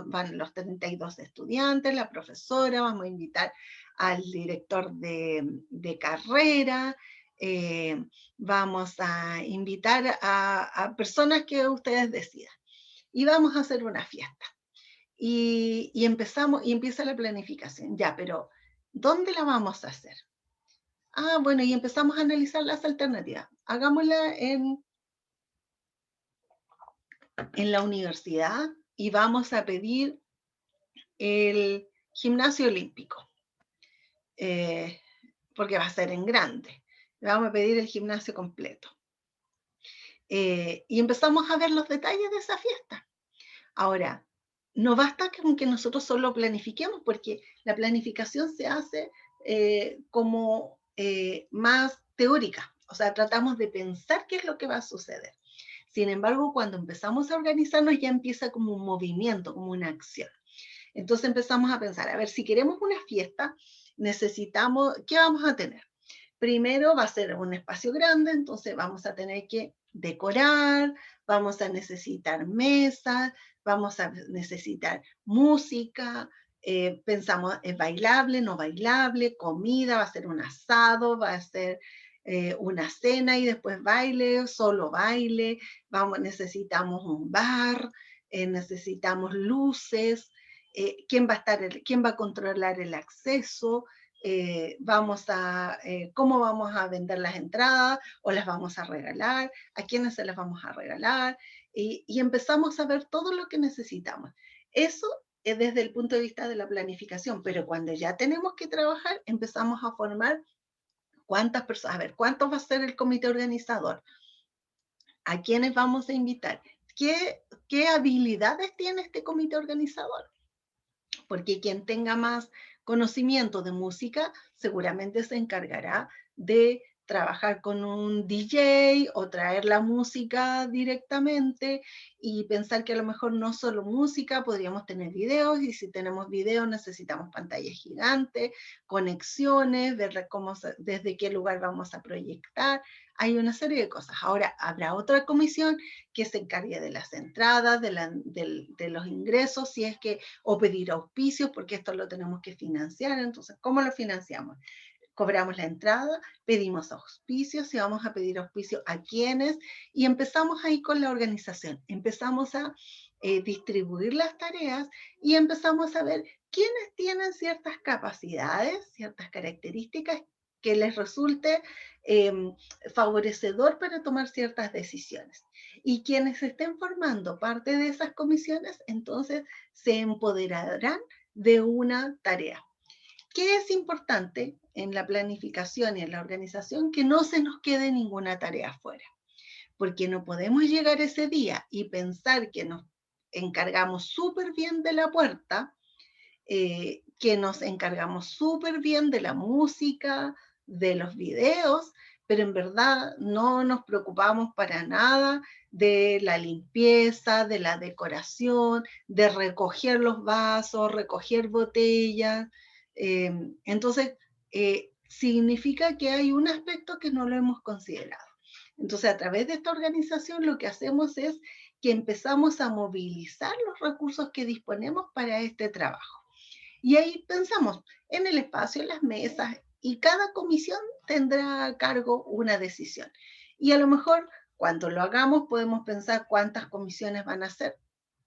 van los 32 estudiantes, la profesora, vamos a invitar al director de carrera, vamos a invitar a personas que ustedes decidan. Y vamos a hacer una fiesta. Y empieza la planificación. Ya, pero ¿dónde la vamos a hacer? Bueno, y empezamos a analizar las alternativas. Hagámosla en la universidad y vamos a pedir el gimnasio olímpico, porque va a ser en grande. Vamos a pedir el gimnasio completo. Y empezamos a ver los detalles de esa fiesta. Ahora, no basta con que nosotros solo planifiquemos, porque la planificación se hace como más teórica. O sea, tratamos de pensar qué es lo que va a suceder. Sin embargo, cuando empezamos a organizarnos ya empieza como un movimiento, como una acción. Entonces empezamos a pensar, a ver, si queremos una fiesta, necesitamos, ¿qué vamos a tener? Primero va a ser un espacio grande, entonces vamos a tener que decorar, vamos a necesitar mesas, vamos a necesitar música, pensamos, ¿es bailable, no bailable? Comida, va a ser un asado, va a ser una cena y después baile, solo baile, necesitamos un bar, necesitamos luces, ¿quién va a controlar el acceso? ¿Cómo vamos a vender las entradas o las vamos a regalar? ¿A quiénes se las vamos a regalar? Y empezamos a ver todo lo que necesitamos. Eso es desde el punto de vista de la planificación, pero cuando ya tenemos que trabajar, empezamos a formar cuántas personas, a ver, ¿cuánto va a ser el comité organizador? ¿A quiénes vamos a invitar? ¿Qué habilidades tiene este comité organizador? Porque quien tenga más conocimiento de música seguramente se encargará de trabajar con un DJ o traer la música directamente y pensar que a lo mejor no solo música, podríamos tener videos, y si tenemos videos necesitamos pantallas gigantes, conexiones, ver desde qué lugar vamos a proyectar. Hay una serie de cosas. Ahora habrá otra comisión que se encargue de las entradas, de los ingresos, si es que, o pedir auspicios, porque esto lo tenemos que financiar. Entonces, ¿cómo lo financiamos? Cobramos la entrada, pedimos auspicios, y vamos a pedir auspicios a quienes, y empezamos ahí con la organización. Empezamos a distribuir las tareas y empezamos a ver quiénes tienen ciertas capacidades, ciertas características que les resulte favorecedor para tomar ciertas decisiones. Y quienes estén formando parte de esas comisiones, entonces se empoderarán de una tarea. ¿Qué es importante en la planificación y en la organización? Que no se nos quede ninguna tarea afuera, porque no podemos llegar ese día y pensar que nos encargamos súper bien de la puerta, que nos encargamos súper bien de la música, de los videos, pero en verdad no nos preocupamos para nada de la limpieza, de la decoración, de recoger los vasos, recoger botellas. Entonces, significa que hay un aspecto que no lo hemos considerado. Entonces, a través de esta organización lo que hacemos es que empezamos a movilizar los recursos que disponemos para este trabajo. Y ahí pensamos en el espacio, en las mesas, y cada comisión tendrá a cargo una decisión. Y a lo mejor cuando lo hagamos podemos pensar cuántas comisiones van a ser.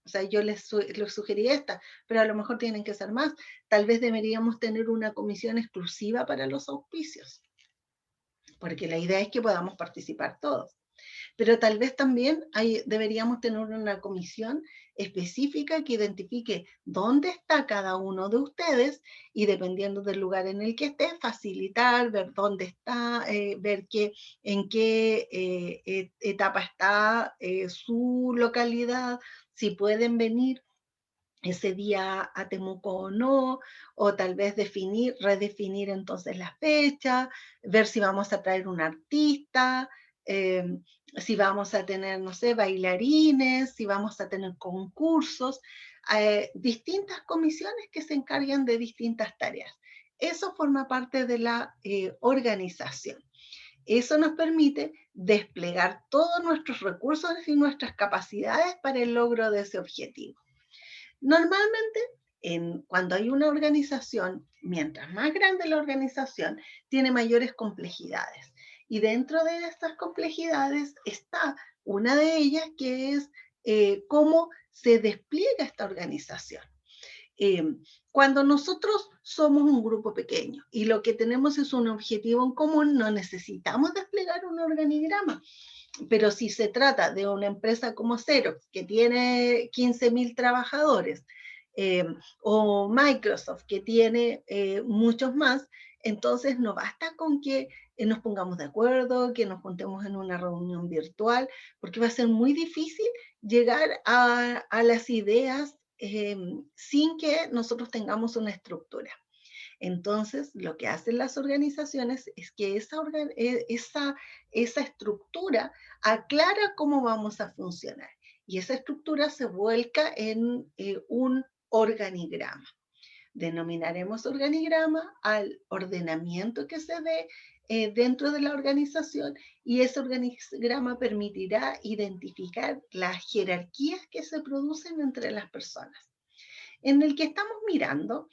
O sea, yo les sugerí esta, pero a lo mejor tienen que ser más. Tal vez deberíamos tener una comisión exclusiva para los auspicios, porque la idea es que podamos participar todos. pero tal vez también deberíamos tener una comisión específica que identifique dónde está cada uno de ustedes y dependiendo del lugar en el que esté, facilitar, ver dónde está, ver en qué etapa está su localidad, si pueden venir ese día a Temuco o no, o tal vez redefinir entonces la fecha, ver si vamos a traer un artista, si vamos a tener, no sé, bailarines, si vamos a tener concursos, distintas comisiones que se encargan de distintas tareas. Eso forma parte de la organización. Eso nos permite desplegar todos nuestros recursos y nuestras capacidades para el logro de ese objetivo. Normalmente, cuando hay una organización, mientras más grande la organización, tiene mayores complejidades. Y dentro de estas complejidades está una de ellas que es cómo se despliega esta organización. Cuando nosotros somos un grupo pequeño y lo que tenemos es un objetivo en común, no necesitamos desplegar un organigrama. Pero si se trata de una empresa como Xerox, que tiene 15.000 trabajadores, o Microsoft, que tiene muchos más, entonces no basta con que nos pongamos de acuerdo, que nos juntemos en una reunión virtual, porque va a ser muy difícil llegar a las ideas sin que nosotros tengamos una estructura. Entonces, lo que hacen las organizaciones es que esa estructura aclara cómo vamos a funcionar y esa estructura se vuelca en un organigrama. Denominaremos organigrama al ordenamiento que se dé dentro de la organización y ese organigrama permitirá identificar las jerarquías que se producen entre las personas. En el que estamos mirando,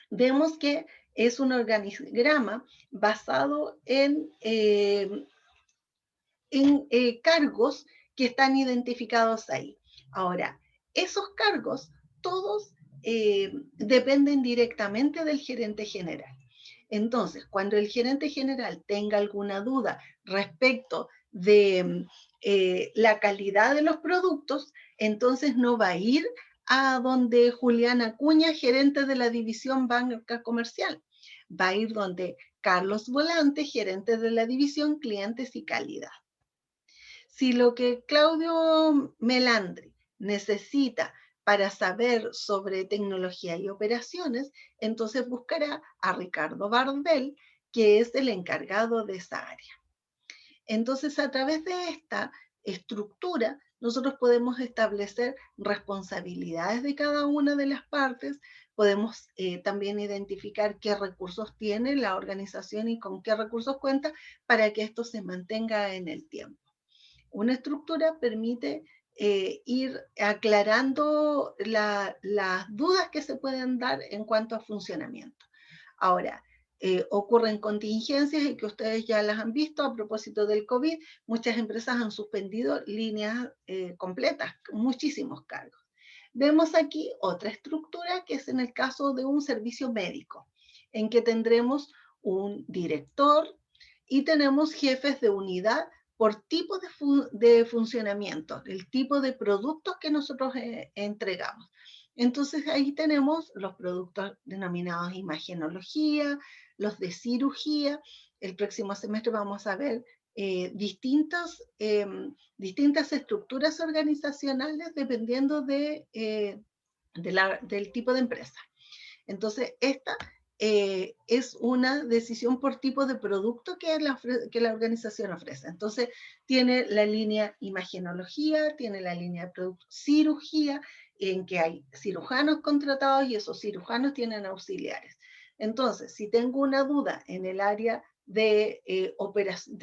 vemos que es un organigrama basado en cargos que están identificados ahí. Ahora, esos cargos todos dependen directamente del gerente general. Entonces, cuando el gerente general tenga alguna duda respecto de la calidad de los productos, entonces no va a ir a donde Julián Acuña, gerente de la división banca comercial. Va a ir donde Carlos Volante, gerente de la división clientes y calidad. Si lo que Claudio Melandri necesita para saber sobre tecnología y operaciones, entonces buscará a Ricardo Bardel, que es el encargado de esa área. Entonces, a través de esta estructura, nosotros podemos establecer responsabilidades de cada una de las partes, podemos también identificar qué recursos tiene la organización y con qué recursos cuenta para que esto se mantenga en el tiempo. Una estructura permite ir aclarando las dudas que se pueden dar en cuanto a funcionamiento. Ahora, ocurren contingencias y que ustedes ya las han visto a propósito del COVID, muchas empresas han suspendido líneas completas, muchísimos cargos. Vemos aquí otra estructura que es en el caso de un servicio médico, en que tendremos un director y tenemos jefes de unidad por tipo de funcionamiento, el tipo de productos que nosotros entregamos. Entonces ahí tenemos los productos denominados imagenología, los de cirugía. El próximo semestre vamos a ver distintas estructuras organizacionales dependiendo del tipo de empresa. Entonces, esta es una decisión por tipo de producto que la organización ofrece. Entonces, tiene la línea imagenología, tiene la línea de producto cirugía, en que hay cirujanos contratados y esos cirujanos tienen auxiliares. Entonces, si tengo una duda en el área de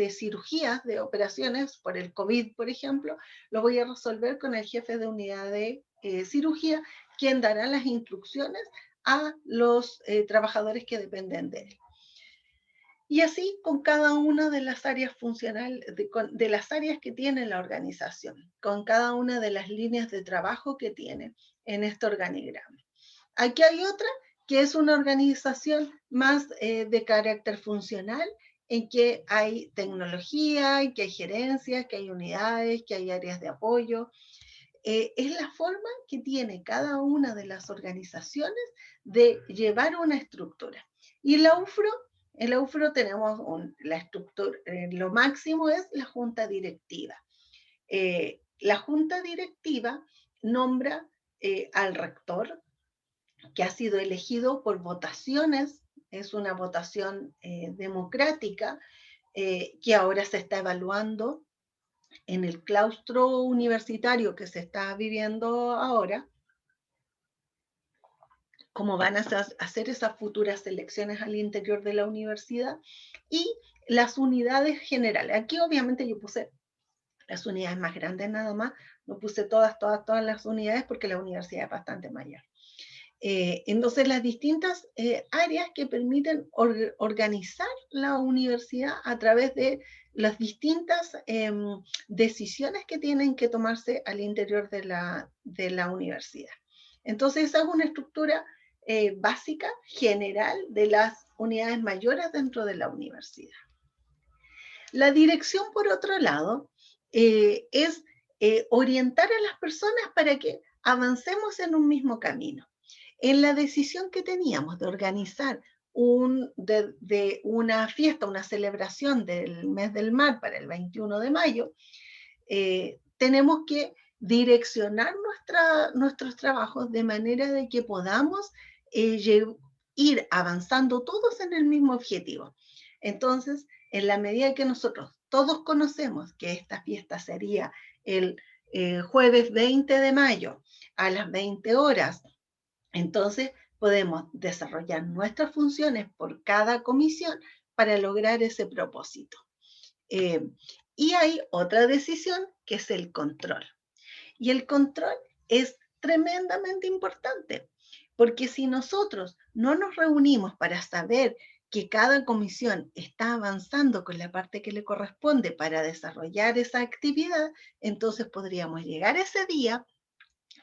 cirugías, de operaciones por el COVID, por ejemplo, lo voy a resolver con el jefe de unidad de cirugía, quien dará las instrucciones a los trabajadores que dependen de él. Y así con cada una de las áreas funcionales, de las áreas que tiene la organización, con cada una de las líneas de trabajo que tiene en este organigrama. Aquí hay otra que es una organización más de carácter funcional en que hay tecnología, en que hay gerencias, que hay unidades, que hay áreas de apoyo. Es la forma que tiene cada una de las organizaciones de llevar una estructura. Y en la UFRO tenemos la estructura, lo máximo es la junta directiva. La junta directiva nombra al rector, que ha sido elegido por votaciones, es una votación democrática, que ahora se está evaluando en el claustro universitario que se está viviendo ahora, cómo van a hacer esas futuras elecciones al interior de la universidad, y las unidades generales. Aquí obviamente yo puse las unidades más grandes nada más, no puse todas las unidades porque la universidad es bastante mayor. Entonces, las distintas áreas que permiten organizar la universidad a través de las distintas decisiones que tienen que tomarse al interior de la universidad. Entonces, esa es una estructura básica, general, de las unidades mayores dentro de la universidad. La dirección, por otro lado, es orientar a las personas para que avancemos en un mismo camino. En la decisión que teníamos de organizar de una fiesta, una celebración del mes del mar para el 21 de mayo, tenemos que direccionar nuestros trabajos de manera de que podamos ir avanzando todos en el mismo objetivo. Entonces, en la medida que nosotros todos conocemos que esta fiesta sería el jueves 20 de mayo a las 20 horas, entonces podemos desarrollar nuestras funciones por cada comisión para lograr ese propósito. Y hay otra decisión que es el control. Y el control es tremendamente importante, porque si nosotros no nos reunimos para saber que cada comisión está avanzando con la parte que le corresponde para desarrollar esa actividad, entonces podríamos llegar ese día,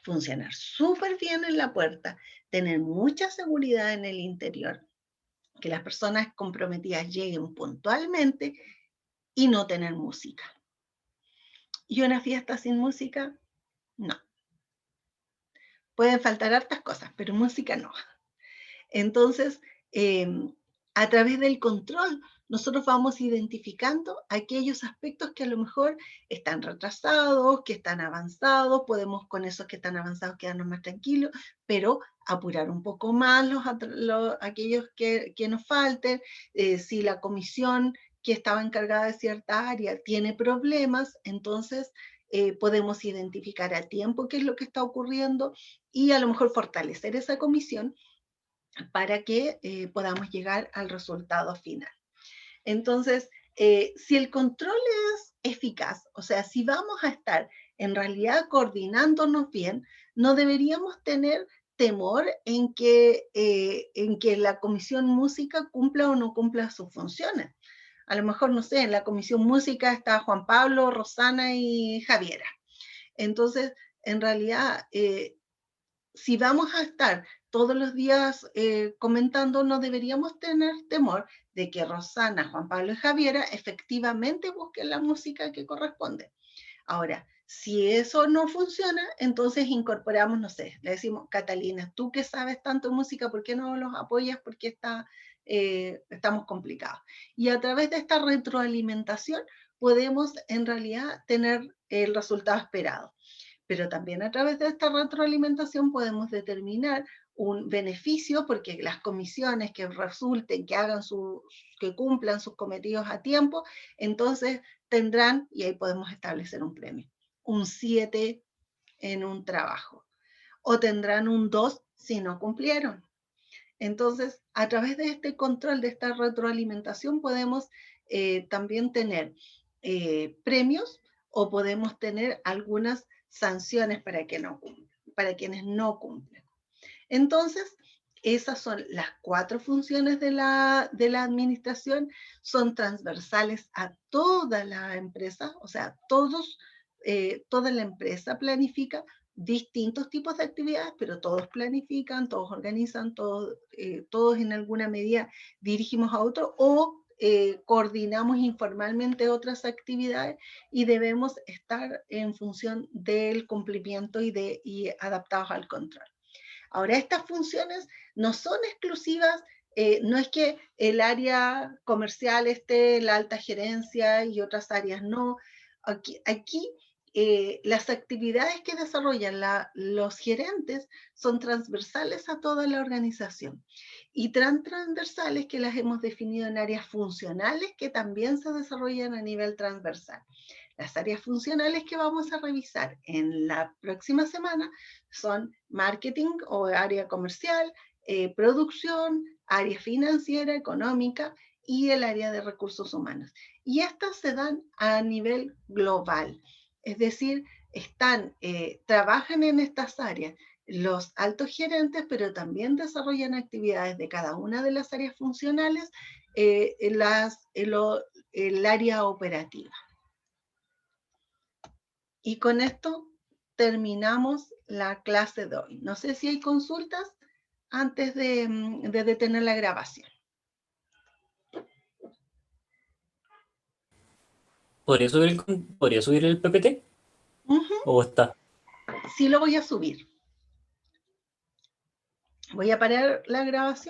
funcionar súper bien en la puerta, tener mucha seguridad en el interior, que las personas comprometidas lleguen puntualmente y no tener música. ¿Y una fiesta sin música? No. Pueden faltar hartas cosas, pero música no. Entonces, a través del control, nosotros vamos identificando aquellos aspectos que a lo mejor están retrasados, que están avanzados, podemos con esos que están avanzados quedarnos más tranquilos, pero apurar un poco más aquellos que nos falten. Si la comisión que estaba encargada de cierta área tiene problemas, entonces podemos identificar a tiempo qué es lo que está ocurriendo y a lo mejor fortalecer esa comisión para que podamos llegar al resultado final. Entonces, si el control es eficaz, o sea, si vamos a estar en realidad coordinándonos bien, no deberíamos tener temor en que la comisión música cumpla o no cumpla sus funciones. A lo mejor, no sé, en la comisión música está Juan Pablo, Rosana y Javiera. Entonces, en realidad, si vamos a estar todos los días comentando, no deberíamos tener temor de que Rosana, Juan Pablo y Javiera efectivamente busquen la música que corresponde. Ahora, si eso no funciona, entonces incorporamos, no sé, le decimos, Catalina, tú que sabes tanto de música, ¿por qué no los apoyas? Porque estamos complicados. Y a través de esta retroalimentación podemos en realidad tener el resultado esperado. Pero también a través de esta retroalimentación podemos determinar un beneficio, porque las comisiones que resulten, que cumplan sus cometidos a tiempo, entonces tendrán, y ahí podemos establecer un premio, un 7 en un trabajo, o tendrán un 2 si no cumplieron. Entonces, a través de este control, de esta retroalimentación, podemos también tener premios, o podemos tener algunas sanciones para quienes no cumplen. Entonces, esas son las 4 funciones de la administración, son transversales a toda la empresa, o sea, toda la empresa planifica distintos tipos de actividades, pero todos planifican, todos organizan, todos en alguna medida dirigimos a otro, o coordinamos informalmente otras actividades y debemos estar en función del cumplimiento y adaptados al control. Ahora, estas funciones no son exclusivas, no es que el área comercial esté en la alta gerencia y otras áreas no. Aquí las actividades que desarrollan los gerentes son transversales a toda la organización y tan transversales que las hemos definido en áreas funcionales que también se desarrollan a nivel transversal. Las áreas funcionales que vamos a revisar en la próxima semana son marketing o área comercial, producción, área financiera, económica y el área de recursos humanos. Y estas se dan a nivel global, es decir, trabajan en estas áreas los altos gerentes, pero también desarrollan actividades de cada una de las áreas funcionales en el área operativa. Y con esto terminamos la clase de hoy. No sé si hay consultas antes de detener la grabación. ¿Podría subir el PPT? ¿O está? Sí lo voy a subir. Voy a parar la grabación.